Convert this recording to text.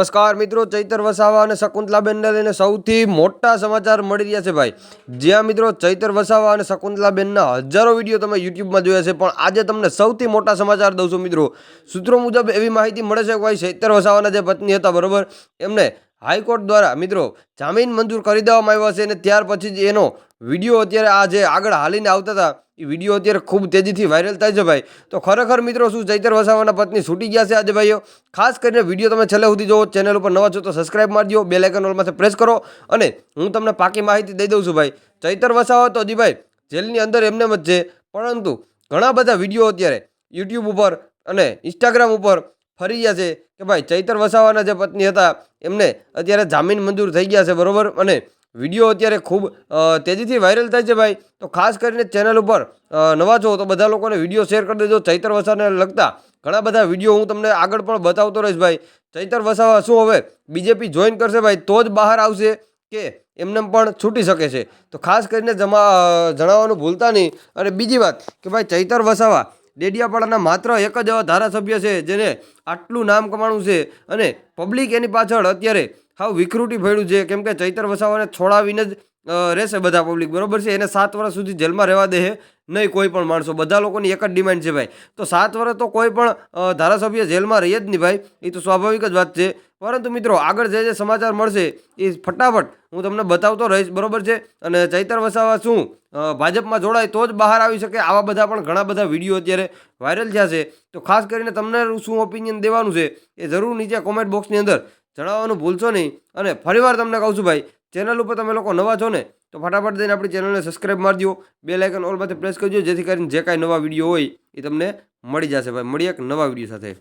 નમસ્કાર મિત્રો, ચૈતર વસાવા અને શકુંતલાબેનને લઈને સૌથી મોટા સમાચાર મળી રહ્યા છે ભાઈ. જ્યાં મિત્રો ચૈતર વસાવા અને શકુંતલાબેનના હજારો વિડીયો તમે યુટ્યુબમાં જોયા છે, પણ આજે તમને સૌથી મોટા સમાચાર દઉં છું મિત્રો. સૂત્રો મુજબ એવી માહિતી મળે છે કે ભાઈ ચૈતર વસાવાના જે પત્ની હતા બરોબર, એમને હાઈકોર્ટ દ્વારા મિત્રો જામીન મંજૂર કરી દેવામાં આવ્યા છે અને ત્યાર પછી જ એનો વિડીયો અત્યારે આ જે આગળ હાલીને આવતા હતા એ વિડીયો અત્યારે ખૂબ તેજીથી વાયરલ થાય છે ભાઈ. તો ખરેખર મિત્રો શું ચૈતર વસાવાના પત્ની છૂટી ગયા છે આજે ભાઈઓ? ખાસ કરીને વિડીયો તમે છેલ્લે સુધી જોવો. ચેનલ ઉપર નવા છો તો સબસ્ક્રાઇબ મારી દો, બેલ આઇકન ઓલમાંથી પ્રેસ કરો અને હું તમને પાકી માહિતી દઈ દઉં છું ભાઈ. ચૈતર વસાવા તો હજી ભાઈ જેલની અંદર એમને જ છે, પરંતુ ઘણા બધા વિડીયો અત્યારે યુટ્યુબ ઉપર અને ઇન્સ્ટાગ્રામ ઉપર ફરી ગયા છે કે ભાઈ ચૈતર વસાવાના જે પત્ની હતા એમને અત્યારે જામીન મંજૂર થઈ ગયા છે બરોબર, અને વિડીયો અત્યારે ખૂબ તેજીથી વાયરલ થાય છે ભાઈ. તો ખાસ કરીને ચેનલ ઉપર નવા છો તો બધા લોકોને વિડીયો શેર કરી દેજો. ચૈતર વસાવાને લગતા ઘણા બધા વિડીયો હું તમને આગળ પણ બતાવતો રહીશ ભાઈ. ચૈતર વસાવા શું હવે બીજેપી જોઈન કરશે ભાઈ તો જ બહાર આવશે કે એમને પણ છૂટી શકે છે? તો ખાસ કરીને જણાવવાનું ભૂલતા નહીં. અને બીજી વાત કે ભાઈ ચૈતર વસાવા ડેડિયાપાડાના માત્ર એક જ એવા ધારાસભ્ય છે જેને આટલું નામ કમાણું છે અને પબ્લિક એની પાછળ અત્યારે હાવ વિખરૂટી પડ્યું છે, કેમ કે ચૈતર વસાવાને છોડાવીને જ રહેશે બધા પબ્લિક બરોબર છે. એને 7 વર્ષ સુધી જેલમાં રહેવા દે નહીં કોઈ પણ માણસો. બધા લોકોની એક જ ડિમાન્ડ છે ભાઈ. તો 7 વર્ષ તો કોઈ પણ ધારાસભ્ય જેલમાં રહે જ નહીં ભાઈ, એ તો સ્વાભાવિક જ વાત છે. પરંતુ મિત્રો આગળ જે સમાચાર મળશે એ ફટાફટ હું તમને બતાવતો રહીશ બરોબર છે. અને ચૈતર વસાવા શું ભાજપમાં જોડાય તો જ બહાર આવી શકે? આવા બધા પણ ઘણા બધા વિડીયો અત્યારે વાયરલ થયા છે. તો ખાસ કરીને તમને શું ઓપિનિયન દેવાનું છે એ જરૂર નીચે કોમેન્ટ બોક્સની અંદર જણાવવાનું ભૂલશો નહીં. અને ફરીવાર તમને કહું છું ભાઈ, ચેનલ ઉપર તમે લોકો નવા છો ને તો ફટાફટ દઈને આપણી ચેનલને સબસ્ક્રાઇબ મારી દો, બેલ આઇકન ઓલમાંથી પ્રેસ કરજો, જેથી કરીને જે કાંઈ નવા વિડીયો હોય એ તમને મળી જશે ભાઈ. મળીએ એક નવા વિડીયો સાથે.